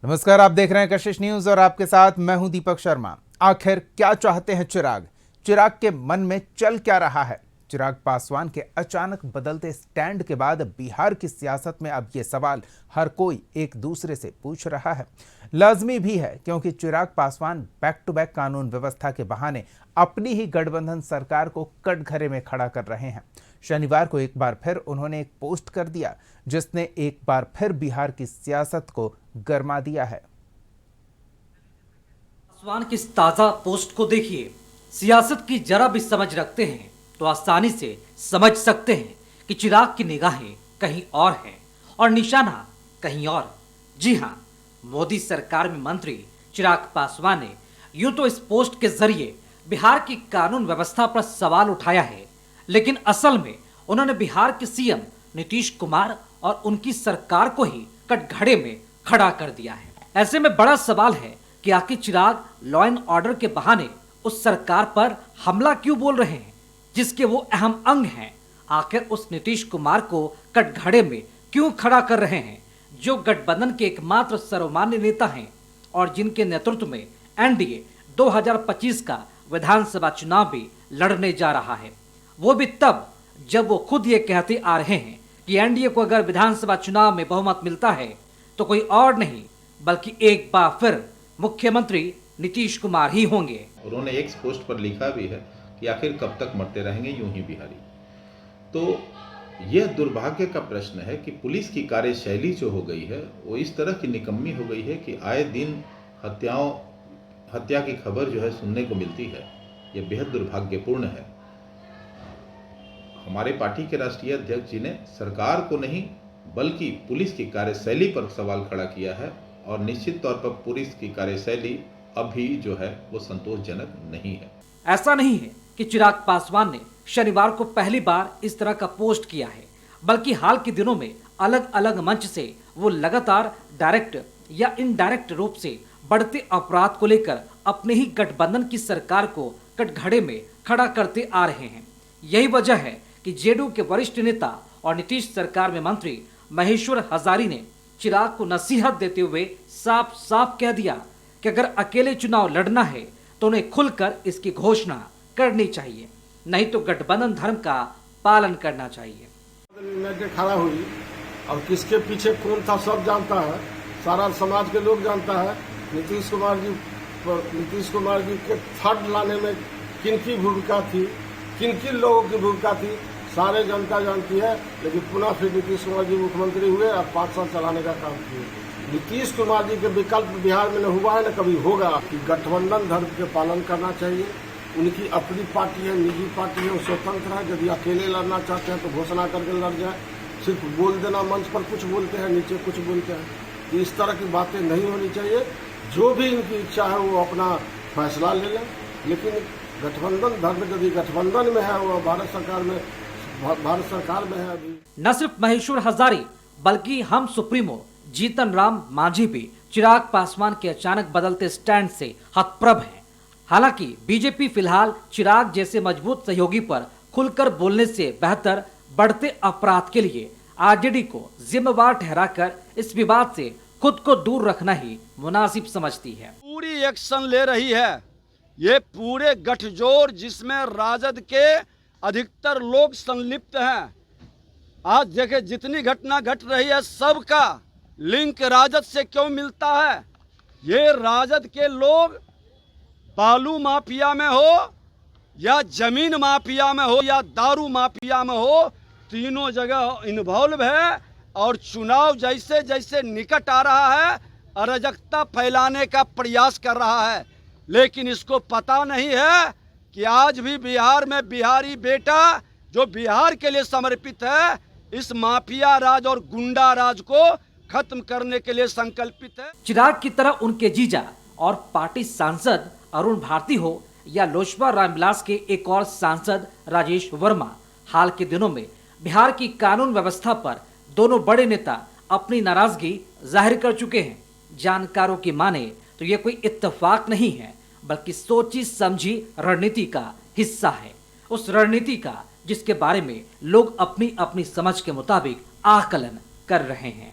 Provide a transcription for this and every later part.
नमस्कार, आप देख रहे हैं कशिश न्यूज और आपके साथ मैं हूं दीपक शर्मा। आखिर क्या चाहते हैं चिराग के मन में चल क्या रहा है? चिराग पासवान के अचानक बदलते स्टैंड के बाद बिहार की सियासत में अब ये सवाल हर कोई एक दूसरे से पूछ रहा है। लाजमी भी है, क्योंकि Chirag Paswan back to back कानून व्यवस्था के बहाने अपनी ही गठबंधन सरकार को कटघरे में खड़ा कर रहे हैं। शनिवार को एक बार फिर उन्होंने एक पोस्ट कर दिया, जिसने एक बार फिर बिहार की सियासत को गरमा दिया है। पासवान की इस ताजा पोस्ट को देखिए। सियासत की जरा भी समझ रखते हैं तो आसानी से समझ सकते हैं कि चिराग की निगाहें कहीं और हैं और निशाना कहीं और। जी हां, मोदी सरकार में मंत्री चिराग पासवान ने यूं तो इस पोस्ट के जरिए बिहार की कानून व्यवस्था पर सवाल उठाया है, लेकिन असल में उन्होंने बिहार के सीएम नीतीश कुमार और उनकी सरकार को ही कटघरे में खड़ा कर दिया है। ऐसे में बड़ा सवाल है कि आखिर चिराग लॉ एंड ऑर्डर के बहाने उस सरकार पर हमला क्यों बोल रहे हैं, जिसके वो अहम अंग हैं। आखिर उस नीतीश कुमार को कटघरे में क्यों खड़ा कर रहे हैं, जो गठबंधन के एकमात्र सर्वमान्य नेता हैं और जिनके नेतृत्व में एनडीए 2025 का विधानसभा चुनाव भी लड़ने जा रहा है। वो भी तब जब वो खुद ये कहते आ रहे हैं कि एनडीए को अगर विधानसभा चुनाव में बहुमत मिलता है तो कोई और नहीं बल्कि एक बार फिर मुख्यमंत्री नीतीश कुमार ही होंगे। उन्होंने एक पोस्ट पर लिखा भी है कि आखिर कब तक मरते रहेंगे यूं ही बिहारी। तो यह दुर्भाग्य का प्रश्न है कि पुलिस की कार्यशैली जो हो गई है वो इस तरह की निकम्मी हो गई है कि आए दिन हत्या की खबर जो है सुनने को मिलती है। यह बेहद दुर्भाग्यपूर्ण है। हमारे पार्टी के राष्ट्रीय अध्यक्ष जी ने सरकार को नहीं बल्कि पुलिस की कार्यशैली पर सवाल खड़ा किया है और निश्चित तौर पर पुलिस की कार्यशैली अभी जो है वो संतोषजनक नहीं है। ऐसा नहीं है कि चिराग पासवान ने शनिवार को पहली बार इस तरह का पोस्ट किया है, बल्कि हाल के दिनों में अलग अलग मंच से वो लगातार डायरेक्ट या इनडायरेक्ट रूप से बढ़ते अपराध को लेकर अपने ही गठबंधन की सरकार को कटघरे में खड़ा करते आ रहे हैं। यही वजह है कि जेडीयू के वरिष्ठ नेता और नीतीश सरकार में मंत्री महेश्वर हजारी ने चिराग को नसीहत देते हुए साफ साफ कह दिया कि अगर अकेले चुनाव लड़ना है तो उन्हें खुलकर इसकी घोषणा करनी चाहिए, नहीं तो गठबंधन धर्म का पालन करना चाहिए। खड़ा हुई और किसके पीछे कौन था सब जानता है, सारा समाज के लोग जानता है। नीतीश कुमार जी के थर्ड लाने में किनकी भूमिका थी, किन लोगों की भूमिका थी, सारे जनता जानती है। लेकिन पुनः फिर नीतीश कुमार जी मुख्यमंत्री हुए और 5 साल चलाने का काम किए। नीतीश कुमार जी के विकल्प बिहार में न हुआ है न कभी होगा कि गठबंधन धर्म के पालन करना चाहिए। उनकी अपनी पार्टी है, निजी पार्टी है, वो स्वतंत्र है। यदि अकेले लड़ना चाहते हैं तो घोषणा करके लड़ जाए। सिर्फ बोल देना, मंच पर कुछ बोलते हैं, नीचे कुछ बोलते हैं, तो इस तरह की बातें नहीं होनी चाहिए। जो भी इनकी इच्छा है वो अपना फैसला ले लें, लेकिन गठबंधन धर्म यदि गठबंधन में है, वो भारत सरकार में है अभी। न सिर्फ महेश्वर हजारी बल्कि हम सुप्रीमो जीतन राम मांझी भी चिराग पासवान के अचानक बदलते स्टैंड से हतप्रभ हैं। हालांकि बीजेपी फिलहाल चिराग जैसे मजबूत सहयोगी पर खुलकर बोलने से बेहतर बढ़ते अपराध के लिए आरजेडी को जिम्मेवार ठहराकर इस विवाद से खुद को दूर रखना ही मुनासिब समझती है। पूरी एक्शन ले रही है ये पूरे गठजोड़ जिसमें राजद के अधिकतर लोग संलिप्त हैं। आज देखे जितनी घटना घट रही है सबका लिंक राजद से क्यों मिलता है। ये राजद के लोग बालू माफिया में हो या जमीन माफिया में हो या दारू माफिया में हो, तीनों जगह इन्वॉल्व है और चुनाव जैसे जैसे निकट आ रहा है अराजकता फैलाने का प्रयास कर रहा है। लेकिन इसको पता नहीं है कि आज भी बिहार में बिहारी बेटा जो बिहार के लिए समर्पित है इस माफिया राज और गुंडा राज को खत्म करने के लिए संकल्पित है। चिराग की तरह उनके जीजा और पार्टी सांसद अरुण भारती हो या लोजपा रामविलास के एक और सांसद राजेश वर्मा, हाल के दिनों में बिहार की कानून व्यवस्था पर दोनों बड़े नेता अपनी नाराजगी जाहिर कर चुके हैं। जानकारों की माने तो ये कोई इत्तेफाक नहीं है, बल्कि सोची समझी रणनीति का हिस्सा है। उस रणनीति का जिसके बारे में लोग अपनी अपनी समझ के मुताबिक आकलन कर रहे हैं।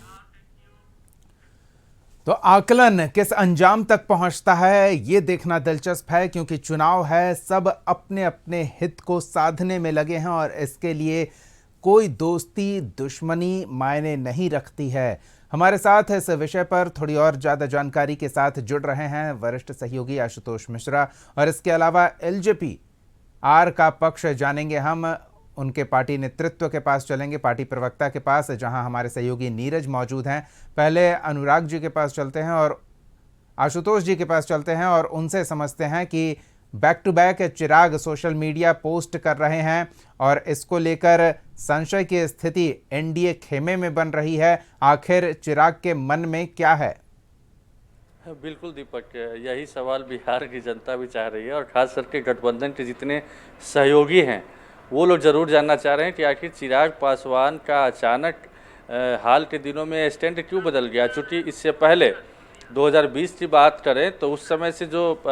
तो आकलन किस अंजाम तक पहुंचता है ये देखना दिलचस्प है, क्योंकि चुनाव है, सब अपने अपने हित को साधने में लगे हैं और इसके लिए कोई दोस्ती दुश्मनी मायने नहीं रखती है। हमारे साथ इस विषय पर थोड़ी और ज़्यादा जानकारी के साथ जुड़ रहे हैं वरिष्ठ सहयोगी आशुतोष मिश्रा, और इसके अलावा एलजेपी आर का पक्ष जानेंगे हम, उनके पार्टी नेतृत्व के पास चलेंगे, पार्टी प्रवक्ता के पास, जहां हमारे सहयोगी नीरज मौजूद हैं। पहले अनुराग जी के पास चलते हैं और आशुतोष जी के पास चलते हैं और उनसे समझते हैं कि back to back Chirag social media post कर रहे हैं और इसको लेकर संशय की स्थिति एनडीए खेमे में बन रही है। आखिर चिराग के मन में क्या है? बिल्कुल दीपक, यही सवाल बिहार की जनता भी चाह रही है और खास करके गठबंधन के जितने सहयोगी हैं वो लोग ज़रूर जानना चाह रहे हैं कि आखिर चिराग पासवान का अचानक हाल के दिनों में स्टैंड क्यों बदल गया। चूँकि इससे पहले 2020 की बात करें तो उस समय से जो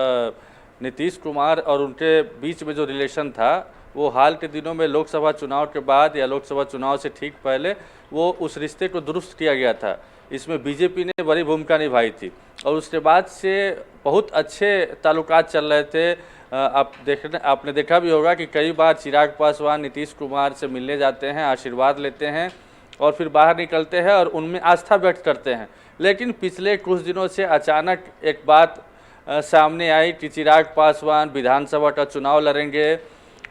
नीतीश कुमार और उनके बीच में जो रिलेशन था वो हाल के दिनों में लोकसभा चुनाव के बाद या लोकसभा चुनाव से ठीक पहले वो उस रिश्ते को दुरुस्त किया गया था। इसमें बीजेपी ने बड़ी भूमिका निभाई थी और उसके बाद से बहुत अच्छे ताल्लुकात चल रहे थे। आपने देखा भी होगा कि कई बार चिराग पासवान नीतीश कुमार से मिलने जाते हैं, आशीर्वाद लेते हैं और फिर बाहर निकलते हैं और उनमें आस्था व्यक्त करते हैं। लेकिन पिछले कुछ दिनों से अचानक एक बात सामने आई कि चिराग पासवान विधानसभा का चुनाव लड़ेंगे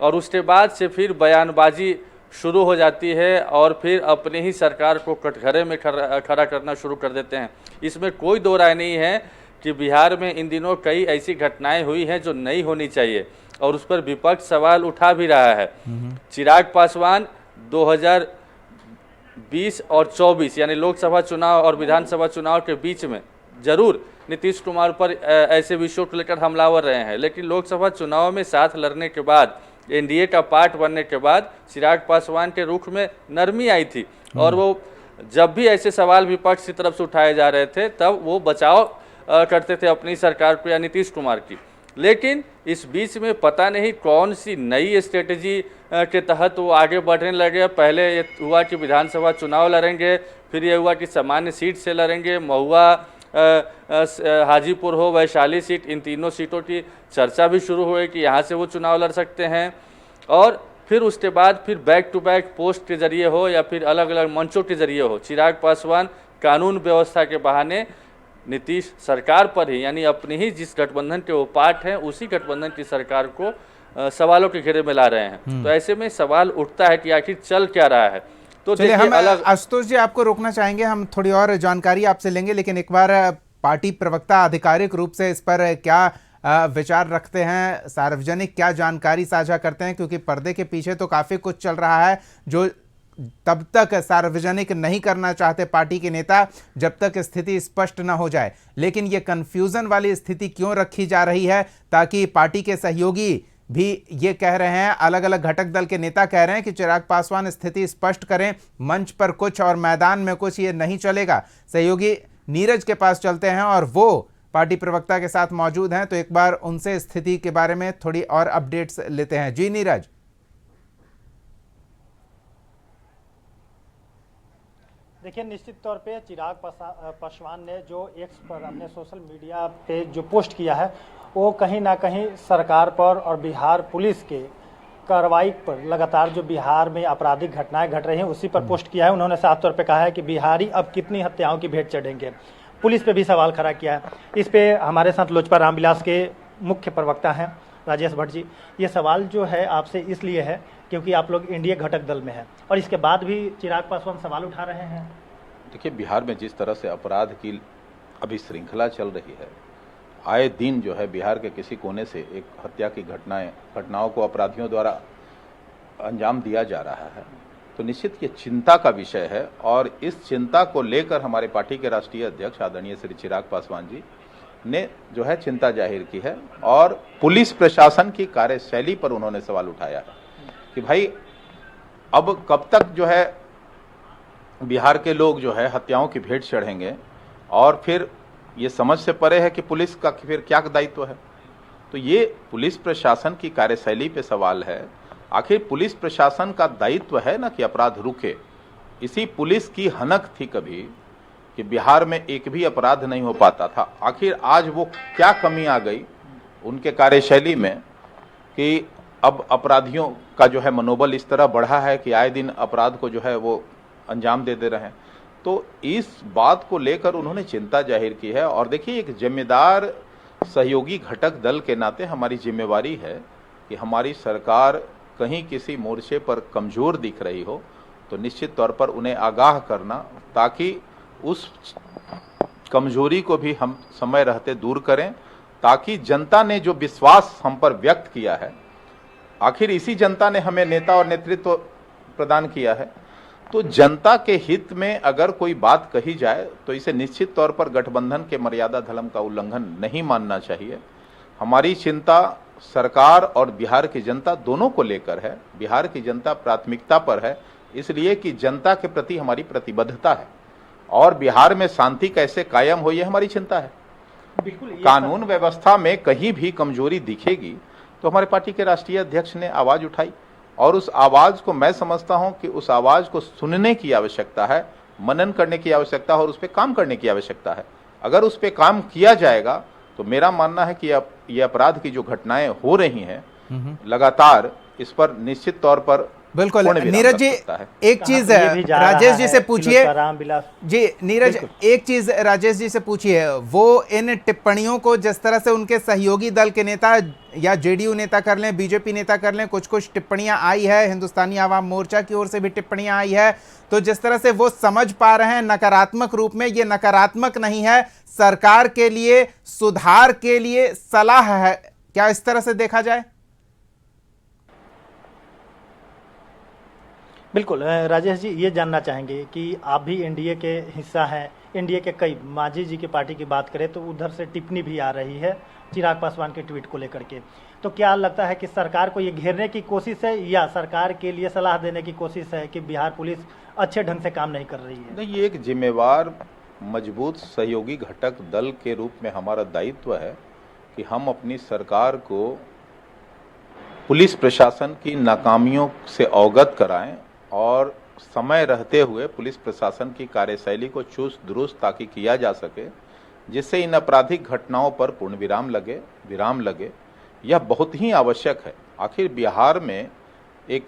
और उसके बाद से फिर बयानबाजी शुरू हो जाती है और फिर अपने ही सरकार को कटघरे में खड़ा करना शुरू कर देते हैं। इसमें कोई दो राय नहीं है कि बिहार में इन दिनों कई ऐसी घटनाएं हुई हैं जो नहीं होनी चाहिए और उस पर विपक्ष सवाल उठा भी रहा है। चिराग पासवान 2020 और 24 यानी लोकसभा चुनाव और विधानसभा चुनाव के बीच में जरूर नीतीश कुमार पर ऐसे विषयों को लेकर हमलावर रहे हैं, लेकिन लोकसभा चुनाव में साथ लड़ने के बाद, एनडीए का पार्ट बनने के बाद चिराग पासवान के रुख में नरमी आई थी और वो जब भी ऐसे सवाल विपक्ष की तरफ से उठाए जा रहे थे तब वो बचाव करते थे अपनी सरकार को या नीतीश कुमार की। लेकिन इस बीच में पता नहीं कौन सी नई स्ट्रेटजी के तहत वो आगे बढ़ने लगे। पहले ये हुआ कि विधानसभा चुनाव लड़ेंगे, फिर ये हुआ कि सामान्य सीट से लड़ेंगे, महुआ हाजीपुर हो, वैशाली सीट, इन तीनों सीटों की चर्चा भी शुरू हुई कि यहाँ से वो चुनाव लड़ सकते हैं। और फिर उसके बाद फिर बैक टू बैक पोस्ट के जरिए हो या फिर अलग अलग मंचों के जरिए हो, चिराग पासवान कानून व्यवस्था के बहाने नीतीश सरकार पर ही, यानी अपनी ही जिस गठबंधन के वो पार्ट हैं उसी गठबंधन की सरकार को सवालों के घेरे में ला रहे हैं। तो ऐसे में सवाल उठता है कि आखिर चल क्या रहा है। तो चलिए हम आशुतोष जी आपको रोकना चाहेंगे, हम थोड़ी और जानकारी आपसे लेंगे, लेकिन एक बार पार्टी प्रवक्ता आधिकारिक रूप से इस पर क्या विचार रखते हैं, सार्वजनिक क्या जानकारी साझा करते हैं, क्योंकि पर्दे के पीछे तो काफी कुछ चल रहा है जो तब तक सार्वजनिक नहीं करना चाहते पार्टी के नेता जब तक स्थिति स्पष्ट न हो जाए। लेकिन ये कंफ्यूजन वाली स्थिति क्यों रखी जा रही है? ताकि पार्टी के सहयोगी भी ये कह रहे हैं, अलग अलग घटक दल के नेता कह रहे हैं कि चिराग पासवान स्थिति स्पष्ट करें, मंच पर कुछ और मैदान में कुछ, ये नहीं चलेगा। सहयोगी नीरज के पास चलते हैं और वो पार्टी प्रवक्ता के साथ मौजूद हैं, तो एक बार उनसे स्थिति के बारे में थोड़ी और अपडेट्स लेते हैं। जी नीरज। देखिए, निश्चित तौर पे चिराग पासवान ने जो एक्स पर अपने सोशल मीडिया पे जो पोस्ट किया है वो कहीं ना कहीं सरकार पर और बिहार पुलिस के कार्रवाई पर, लगातार जो बिहार में आपराधिक घटनाएं घट रही हैं उसी पर पोस्ट किया है। उन्होंने साफ तौर पे कहा है कि बिहारी अब कितनी हत्याओं की भेंट चढ़ेंगे। पुलिस पे भी सवाल खड़ा किया है। इस पे हमारे साथ लोजपा रामविलास के मुख्य प्रवक्ता हैं राजेश भट्ट जी। ये सवाल जो है आपसे इसलिए है क्योंकि आप लोग एनडीए घटक दल में हैं और इसके बाद भी चिराग पासवान सवाल उठा रहे हैं। देखिए, बिहार में जिस तरह से अपराध की अभी श्रृंखला चल रही है, आए दिन जो है बिहार के किसी कोने से एक हत्या की घटनाओं को अपराधियों द्वारा अंजाम दिया जा रहा है, तो निश्चित ये चिंता का विषय है। और इस चिंता को लेकर हमारे पार्टी के राष्ट्रीय अध्यक्ष आदरणीय श्री चिराग पासवान जी ने जो है चिंता जाहिर की है और पुलिस प्रशासन की कार्यशैली पर उन्होंने सवाल उठाया है कि भाई अब कब तक जो है बिहार के लोग जो है हत्याओं की भेंट चढ़ेंगे और फिर ये समझ से परे है कि पुलिस का फिर क्या दायित्व है। तो ये पुलिस प्रशासन की कार्यशैली पे सवाल है। आखिर पुलिस प्रशासन का दायित्व है ना कि अपराध रुके। इसी पुलिस की हनक थी कभी कि बिहार में एक भी अपराध नहीं हो पाता था। आखिर आज वो क्या कमी आ गई उनके कार्यशैली में कि अब अपराधियों का जो है मनोबल इस तरह बढ़ा है कि आए दिन अपराध को जो है वो अंजाम दे रहे हैं। तो इस बात को लेकर उन्होंने चिंता जाहिर की है। और देखिए, एक जिम्मेदार सहयोगी घटक दल के नाते हमारी जिम्मेवारी है कि हमारी सरकार कहीं किसी मोर्चे पर कमज़ोर दिख रही हो तो निश्चित तौर पर उन्हें आगाह करना, ताकि उस कमजोरी को भी हम समय रहते दूर करें, ताकि जनता ने जो विश्वास हम पर व्यक्त किया है, आखिर इसी जनता ने हमें नेता और नेतृत्व प्रदान किया है, तो जनता के हित में अगर कोई बात कही जाए तो इसे निश्चित तौर पर गठबंधन के मर्यादा धर्म का उल्लंघन नहीं मानना चाहिए। हमारी चिंता सरकार और बिहार की जनता दोनों को लेकर है। बिहार की जनता प्राथमिकता पर है, इसलिए कि जनता के प्रति हमारी प्रतिबद्धता है और बिहार में शांति कैसे कायम हो, ये हमारी चिंता है। बिल्कुल कानून व्यवस्था में कहीं भी कमजोरी दिखेगी तो हमारे पार्टी के राष्ट्रीय अध्यक्ष ने आवाज उठाई, और उस आवाज को मैं समझता हूं कि उस आवाज को सुनने की आवश्यकता है, मनन करने की आवश्यकता है और उस पर काम करने की आवश्यकता है। अगर उस पर काम किया जाएगा तो मेरा मानना है कि ये अपराध की जो घटनाएं हो रही हैं लगातार, इस पर निश्चित तौर पर बिल्कुल। पूर्ण विराम नीरज जी, लग सकता है। एक चीज राजेश जी से पूछिए जी। नीरज, एक चीज राजेश जी से पूछिए, वो इन टिप्पणियों को जिस तरह से उनके सहयोगी दल के नेता या जेडीयू नेता कर लें, बीजेपी नेता कर लें, कुछ कुछ टिप्पणियां आई है, हिंदुस्तानी आवाम मोर्चा की ओर से भी टिप्पणियां आई है, तो जिस तरह से वो समझ पा रहे हैं नकारात्मक रूप में, ये नकारात्मक नहीं है, सरकार के लिए सुधार के लिए सलाह है, क्या इस तरह से देखा जाए? बिल्कुल। राजेश जी, ये जानना चाहेंगे कि आप भी एनडीए के हिस्सा हैं। एनडीए के कई, मांझी जी की पार्टी की बात करें तो उधर से टिप्पणी भी आ रही है चिराग पासवान के ट्वीट को लेकर के, तो क्या लगता है कि सरकार को ये घेरने की कोशिश है या सरकार के लिए सलाह देने की कोशिश है कि बिहार पुलिस अच्छे ढंग से काम नहीं कर रही है? नहीं, ये एक जिम्मेवार मजबूत सहयोगी घटक दल के रूप में हमारा दायित्व है कि हम अपनी सरकार को पुलिस प्रशासन की नाकामियों से अवगत कराएं और समय रहते हुए पुलिस प्रशासन की कार्यशैली को चुस्त दुरुस्त ताकि किया जा सके, जिससे इन आपराधिक घटनाओं पर पूर्ण विराम लगे। यह बहुत ही आवश्यक है। आखिर बिहार में एक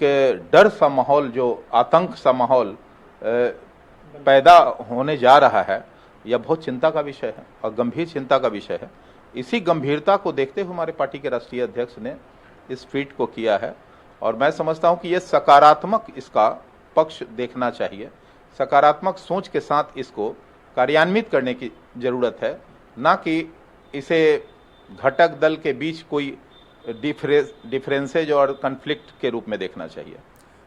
डर सा माहौल, जो आतंक सा माहौल पैदा होने जा रहा है, यह बहुत चिंता का विषय है और गंभीर चिंता का विषय है। इसी गंभीरता को देखते हुए हमारे पार्टी के राष्ट्रीय अध्यक्ष ने इस ट्वीट को किया है और मैं समझता हूं कि यह सकारात्मक इसका पक्ष देखना चाहिए। सकारात्मक सोच के साथ इसको कार्यान्वित करने की जरूरत है, ना कि इसे घटक दल के बीच कोई डिफरेंसेज और कन्फ्लिक्ट के रूप में देखना चाहिए।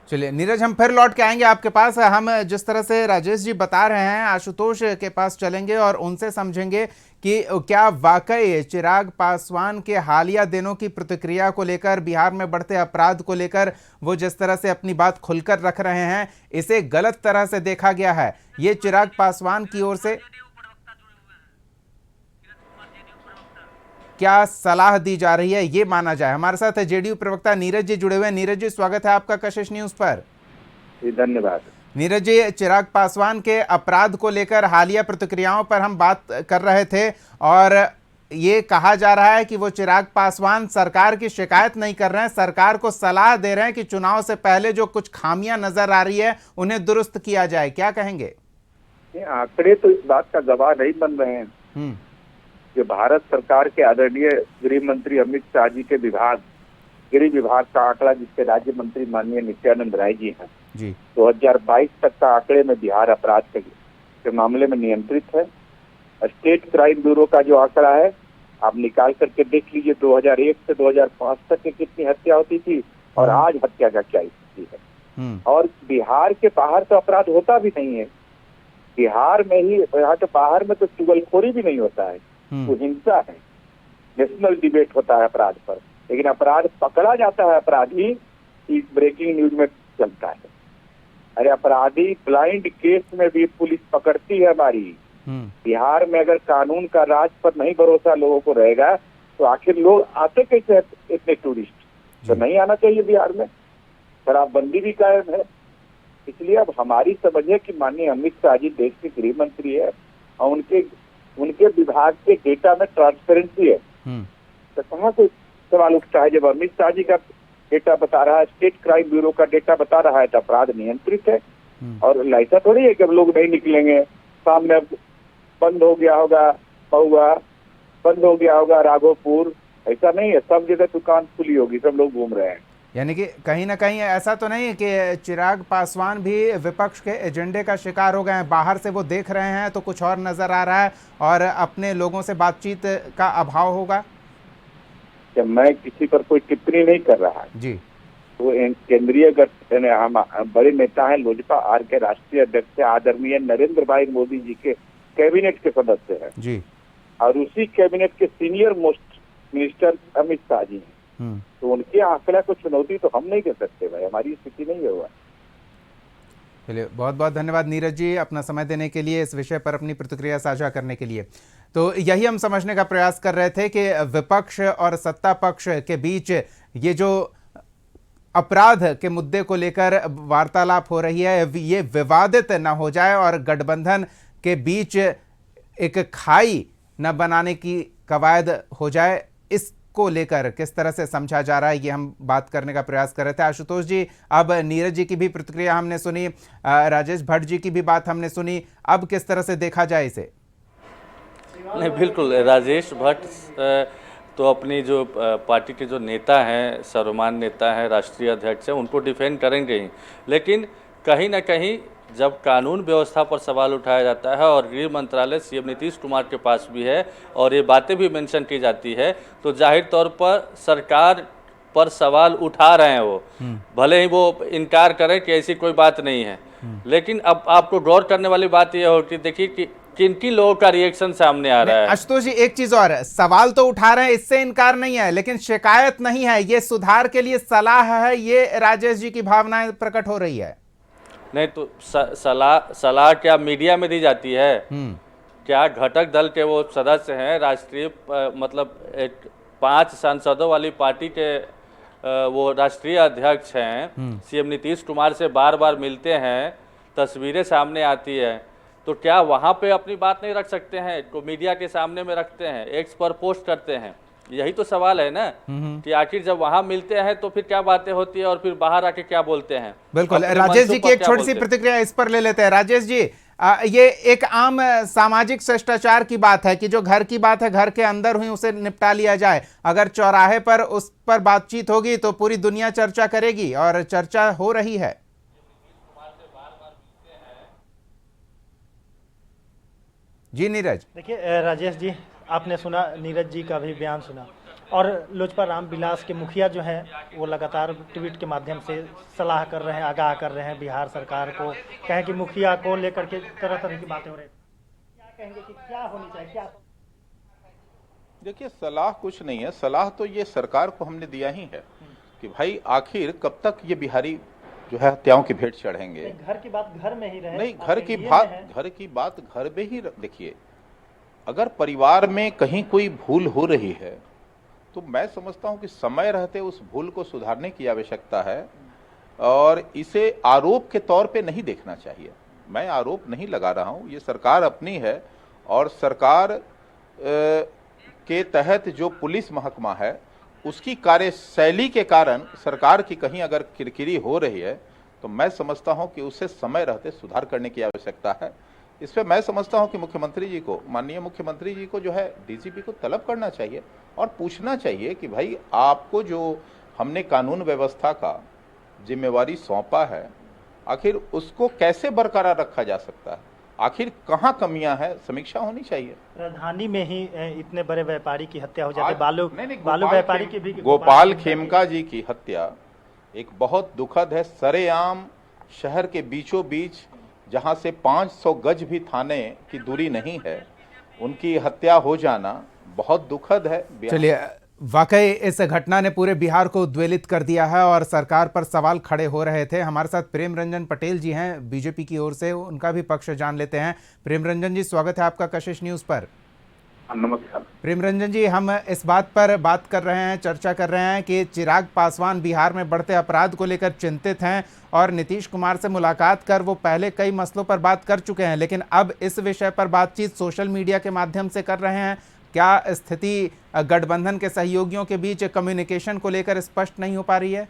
चलिए नीरज, हम फिर लौट के आएंगे आपके पास। हम जिस तरह से राजेश जी बता रहे हैं, आशुतोष के पास चलेंगे और उनसे समझेंगे कि क्या वाकई चिराग पासवान के हालिया दिनों की प्रतिक्रिया को लेकर, बिहार में बढ़ते अपराध को लेकर वो जिस तरह से अपनी बात खुलकर रख रहे हैं, इसे गलत तरह से देखा गया है। ये चिराग पासवान की ओर से क्या सलाह दी जा रही है, ये माना जाए। हमारे साथ जेडीयू प्रवक्ता नीरज जी जुड़े हुए हैं। नीरज जी, स्वागत है आपका कशिश न्यूज पर। धन्यवाद। नीरज जी, चिराग पासवान के अपराध को लेकर हालिया प्रतिक्रियाओं पर हम बात कर रहे थे और ये कहा जा रहा है कि वो चिराग पासवान सरकार की शिकायत नहीं कर रहे हैं, सरकार को सलाह दे रहे हैं कि चुनाव से पहले जो कुछ खामियां नजर आ रही है उन्हें दुरुस्त किया जाए। क्या कहेंगे? आंकड़े तो इस बात का गवाह नहीं बन रहे हैं। जो भारत सरकार के आदरणीय गृह मंत्री अमित शाह जी के विभाग, गृह विभाग का आंकड़ा, जिसके राज्य मंत्री माननीय नित्यानंद राय जी हैं, 2022 तक का आंकड़े में बिहार अपराध के मामले में नियंत्रित है। स्टेट क्राइम ब्यूरो का जो आंकड़ा है, आप निकाल करके देख लीजिए 2001 से 2005 तक की कितनी हत्या होती थी और आज हत्या का क्या स्थिति है। और बिहार के बाहर तो अपराध होता भी नहीं है, बिहार में ही, यहाँ तो बाहर में तो चुगलखोरी भी नहीं होता है, तो हिंसा है, नेशनल डिबेट होता है अपराध पर, लेकिन अपराध पकड़ा जाता है, अपराधी इस ब्रेकिंग न्यूज में चलता है। अरे अपराधी ब्लाइंड केस में भी पुलिस पकड़ती है हमारी। बिहार में अगर कानून का राज पर नहीं भरोसा लोगों को रहेगा तो आखिर लोग आते कैसे इतने टूरिस्ट? तो नहीं आना चाहिए बिहार में। शराबबंदी भी कायम है। इसलिए अब हमारी समझ है कि माननीय अमित शाह जी देश के गृह मंत्री है, और उनके विभाग के डेटा में ट्रांसपेरेंसी है, तो कहाँ से सवाल उठता है? जब अमित शाह जी का डेटा बता रहा है, स्टेट क्राइम ब्यूरो का डेटा बता रहा है, तो अपराध नियंत्रित है। और ऐसा थोड़ी है कि अब लोग नहीं निकलेंगे, शाम में बंद हो गया होगा महुआ, बंद हो गया होगा राघोपुर, ऐसा नहीं है। सब जगह दुकान खुली होगी, सब लोग घूम रहे हैं। यानी कि कहीं ना कहीं ऐसा तो नहीं है कि चिराग पासवान भी विपक्ष के एजेंडे का शिकार हो गए हैं? बाहर से वो देख रहे हैं तो कुछ और नजर आ रहा है और अपने लोगों से बातचीत का अभाव होगा। जब मैं किसी पर कोई टिप्पणी नहीं कर रहा है जी, तो केंद्रीय हम बड़े नेता हैं, लोजपा आर के राष्ट्रीय अध्यक्ष आदरणीय नरेंद्र भाई मोदी जी के कैबिनेट के सदस्य हैं जी, और उसी कैबिनेट के senior most minister Amit Shah ji हैं। तो उनके आंकड़ा को चुनौती तो हम नहीं दे सकते भाई, हमारी स्थिति नहीं है हुआ। चलिए, बहुत बहुत धन्यवाद नीरज जी अपना समय देने के लिए, इस विषय पर अपनी प्रतिक्रिया साझा करने के लिए। तो यही हम समझने का प्रयास कर रहे थे कि विपक्ष और सत्ता पक्ष के बीच ये जो अपराध के मुद्दे को लेकर वार्तालाप हो रही है, ये विवादित न हो जाए और गठबंधन के बीच एक खाई न बनाने की कवायद हो जाए। इसको लेकर किस तरह से समझा जा रहा है, ये हम बात करने का प्रयास कर रहे थे। आशुतोष जी, अब नीरज जी की भी प्रतिक्रिया हमने सुनी, राजेश भट्ट जी की भी बात हमने सुनी, अब किस तरह से देखा जाए इसे? नहीं, बिल्कुल राजेश भट्ट तो अपनी जो पार्टी के जो नेता हैं, सर्वमान्य नेता हैं, राष्ट्रीय अध्यक्ष हैं, उनको डिफेंड करेंगे ही। लेकिन कहीं ना कहीं जब कानून व्यवस्था पर सवाल उठाया जाता है और गृह मंत्रालय सीएम नीतीश कुमार के पास भी है और ये बातें भी मेंशन की जाती है, तो जाहिर तौर पर सरकार पर सवाल उठा रहे हैं वो, भले ही वो इनकार करें कि ऐसी कोई बात नहीं है। लेकिन अब आपको गौर करने वाली बात यह हो कि देखिए कि किन लोगों का रिएक्शन सामने आ रहा है। आशुतोष जी, एक चीज और, सवाल तो उठा रहे हैं, इससे इनकार नहीं है, लेकिन शिकायत नहीं है, ये सुधार के लिए सलाह है, ये राजेश जी की भावनाएं प्रकट हो रही है। नहीं तो सलाह क्या मीडिया में दी जाती है? क्या घटक दल के वो सदस्य हैं, राष्ट्रीय मतलब 5 सांसदों वाली पार्टी के वो राष्ट्रीय अध्यक्ष हैं, सीएम नीतीश कुमार से बार बार मिलते हैं, तस्वीरें सामने आती है, तो क्या वहाँ पे अपनी बात नहीं रख सकते हैं? को मीडिया के सामने में रखते हैं, एक्स पर पोस्ट करते हैं। यही तो सवाल है ना कि आखिर जब वहाँ मिलते हैं तो फिर क्या बातें होती है और फिर बाहर आके क्या बोलते हैं। बिल्कुल, राजेश जी की एक छोटी सी प्रतिक्रिया इस पर ले लेते हैं। राजेश जी, ये एक आम सामाजिक शिष्टाचार की बात है कि जो घर की बात है घर के अंदर हुई उसे निपटा लिया जाए। अगर चौराहे पर उस पर बातचीत होगी तो पूरी दुनिया चर्चा करेगी और चर्चा हो रही है। जी नीरज। देखिए राजेश जी, आपने सुना नीरज जी का भी बयान सुना, और लोजपा रामविलास के मुखिया जो हैं वो लगातार ट्वीट के माध्यम से सलाह कर रहे हैं, आगाह कर रहे हैं बिहार सरकार को, कहें कि मुखिया को लेकर के तरह तरह की बातें हो रही हैं। क्या कहेंगे कि क्या होनी चाहिए? क्या देखिए, सलाह कुछ नहीं है, सलाह तो ये सरकार को हमने दिया ही है कि भाई आखिर कब तक ये बिहारी जो है हत्याओं की भेंट चढ़ेंगे। घर की बात घर में ही रहे। नहीं, घर की बात घर में ही देखिए, अगर परिवार में कहीं कोई भूल हो रही है तो मैं समझता हूं कि समय रहते उस भूल को सुधारने की आवश्यकता है और इसे आरोप के तौर पे नहीं देखना चाहिए। मैं आरोप नहीं लगा रहा हूं, ये सरकार अपनी है और सरकार के तहत जो पुलिस महकमा है उसकी कार्यशैली के कारण सरकार की कहीं अगर किरकिरी हो रही है तो मैं समझता हूं कि उसे समय रहते सुधार करने की आवश्यकता है। इस पर मैं समझता हूं कि मुख्यमंत्री जी को, माननीय मुख्यमंत्री जी को जो है डीजीपी को तलब करना चाहिए और पूछना चाहिए कि भाई आपको जो हमने कानून व्यवस्था का जिम्मेवारी सौंपा है आखिर उसको कैसे बरकरार रखा जा सकता है, आखिर कहाँ कमियां हैं, समीक्षा होनी चाहिए। राजधानी में ही इतने बड़े व्यापारी की हत्या हो जाती है, बालू व्यापारी की भी, गोपाल खेमका जी की हत्या एक बहुत दुखद है। सरेआम शहर के बीचों बीच जहां से 500 गज भी थाने की दूरी नहीं है, उनकी हत्या हो जाना बहुत दुखद है। चलिए, वाकई इस घटना ने पूरे बिहार को उद्वेलित कर दिया है और सरकार पर सवाल खड़े हो रहे थे। हमारे साथ प्रेम रंजन पटेल जी हैं बीजेपी की ओर से, उनका भी पक्ष जान लेते हैं। प्रेम रंजन जी, स्वागत है आपका कशिश न्यूज पर। नमस्कार। प्रेम रंजन जी, हम इस बात पर बात कर रहे हैं, चर्चा कर रहे हैं कि चिराग पासवान बिहार में बढ़ते अपराध को लेकर चिंतित हैं और नीतीश कुमार से मुलाकात कर वो पहले कई मसलों पर बात कर चुके हैं, लेकिन अब इस विषय पर बातचीत सोशल मीडिया के माध्यम से कर रहे हैं। क्या स्थिति गठबंधन के सहयोगियों के बीच कम्युनिकेशन को लेकर स्पष्ट नहीं हो पा रही है?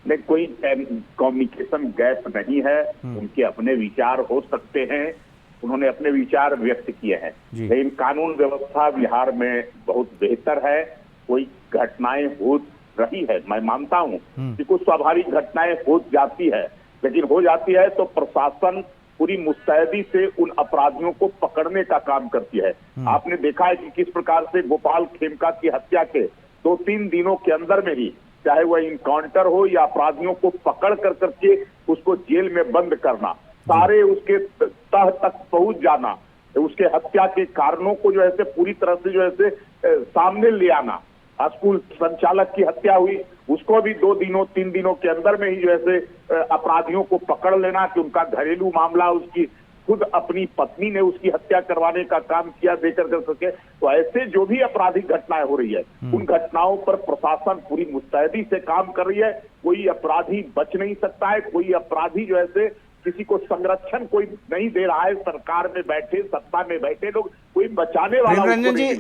नहीं, कोई कम्युनिकेशन गैप नहीं है। उनके अपने विचार हो सकते हैं, उन्होंने अपने विचार व्यक्त किए हैं, लेकिन कानून व्यवस्था बिहार में बहुत बेहतर है। कोई घटनाएं हो रही है, मैं मानता हूं कि कुछ स्वाभाविक घटनाएं हो जाती है, लेकिन हो जाती है तो प्रशासन पूरी मुस्तैदी से उन अपराधियों को पकड़ने का काम करती है। आपने देखा है कि किस प्रकार से गोपाल खेमका की हत्या के 2-3 दिनों के अंदर में ही, चाहे वह इनकाउंटर हो या अपराधियों को पकड़ कर करके उसको जेल में बंद करना, सारे उसके तह तक पहुंच जाना, उसके हत्या के कारणों को जो है पूरी तरह से जो है सामने ले आना। स्कूल संचालक की हत्या हुई, उसको भी 2-3 दिनों के अंदर में ही जो है अपराधियों को पकड़ लेना कि उनका घरेलू मामला, उसकी खुद अपनी पत्नी ने उसकी हत्या करवाने का काम किया देकर कर सके। तो ऐसे जो भी आपराधिक घटनाएं हो रही है, उन घटनाओं पर प्रशासन पूरी मुस्तैदी से काम कर रही है। कोई अपराधी बच नहीं सकता है, कोई अपराधी जो है किसी को संरक्षण कोई नहीं दे रहा है। सरकार में बैठे, सत्ता में बैठे लोग, कोई बचाने वाला रंजन जी,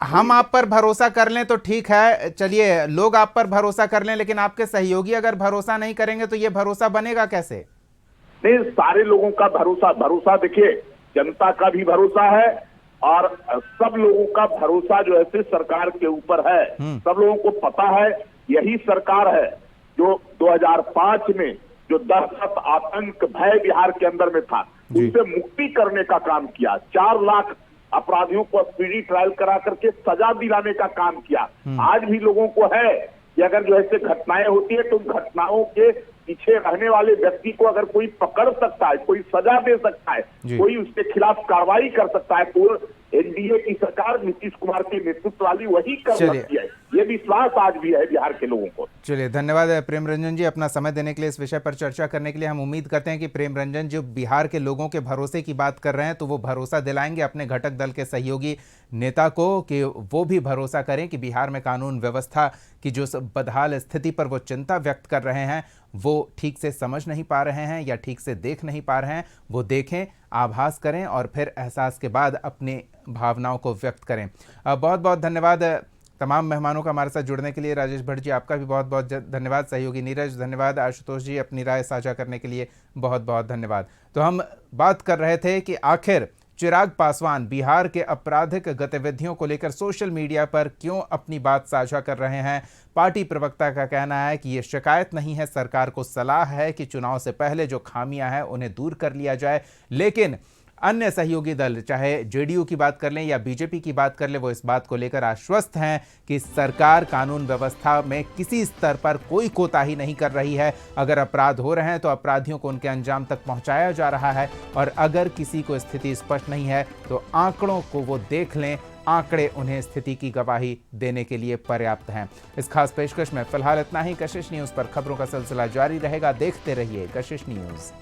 हम आप पर भरोसा कर लें तो ठीक है, चलिए लोग आप पर भरोसा कर लें, लेकिन आपके सहयोगी अगर भरोसा नहीं करेंगे तो ये भरोसा बनेगा कैसे? नहीं, सारे लोगों का भरोसा देखिए, जनता का भी भरोसा है और सब लोगों का भरोसा जो है सरकार के ऊपर है। सब लोगों को पता है यही सरकार है जो 2005 में जो दहशत, आतंक, भय बिहार के अंदर में था, उससे मुक्ति करने का काम किया। 4 लाख अपराधियों को स्पीडी ट्रायल करा करके सजा दिलाने का काम किया। आज भी लोगों को है कि अगर जो ऐसे घटनाएं होती है तो घटनाओं के पीछे रहने वाले व्यक्ति को अगर कोई पकड़ सकता है, कोई सजा दे सकता है, कोई उसके खिलाफ कार्रवाई कर सकता है, तो एनडीए की सरकार नीतीश कुमार के नेतृत्व वाली वही कर सकती है। ये विश्वास आज भी है बिहार के लोगों को। चलिए, धन्यवाद प्रेम रंजन जी अपना समय देने के लिए, इस विषय पर चर्चा करने के लिए। हम उम्मीद करते हैं कि प्रेम रंजन जो बिहार के लोगों के भरोसे की बात कर रहे हैं तो वो भरोसा दिलाएंगे अपने घटक दल के सहयोगी नेता को कि वो भी भरोसा करें कि बिहार में कानून व्यवस्था की जो बदहाल स्थिति पर वो चिंता व्यक्त कर रहे हैं वो ठीक से समझ नहीं पा रहे हैं या ठीक से देख नहीं पा रहे हैं। वो देखें, आभास करें और फिर एहसास के बाद अपनी भावनाओं को व्यक्त करें। बहुत बहुत धन्यवाद तमाम मेहमानों का हमारे साथ जुड़ने के लिए। राजेश भट्ट जी, आपका भी बहुत बहुत धन्यवाद। सहयोगी नीरज, धन्यवाद। आशुतोष जी, अपनी राय साझा करने के लिए बहुत बहुत धन्यवाद। तो हम बात कर रहे थे कि आखिर चिराग पासवान बिहार के आपराधिक गतिविधियों को लेकर सोशल मीडिया पर क्यों अपनी बात साझा कर रहे हैं। पार्टी प्रवक्ता का कहना है कि ये शिकायत नहीं है, सरकार को सलाह है कि चुनाव से पहले जो खामियां हैं उन्हें दूर कर लिया जाए। लेकिन अन्य सहयोगी दल, चाहे जेडीयू की बात कर लें या बीजेपी की बात कर लें, वो इस बात को लेकर आश्वस्त हैं कि सरकार कानून व्यवस्था में किसी स्तर पर कोई कोताही नहीं कर रही है। अगर अपराध हो रहे हैं तो अपराधियों को उनके अंजाम तक पहुंचाया जा रहा है, और अगर किसी को स्थिति स्पष्ट नहीं है तो आंकड़ों को वो देख लें, आंकड़े उन्हें स्थिति की गवाही देने के लिए पर्याप्त हैं। इस खास पेशकश में फिलहाल इतना ही। कशिश न्यूज़ पर खबरों का सिलसिला जारी रहेगा, देखते रहिए कशिश न्यूज़।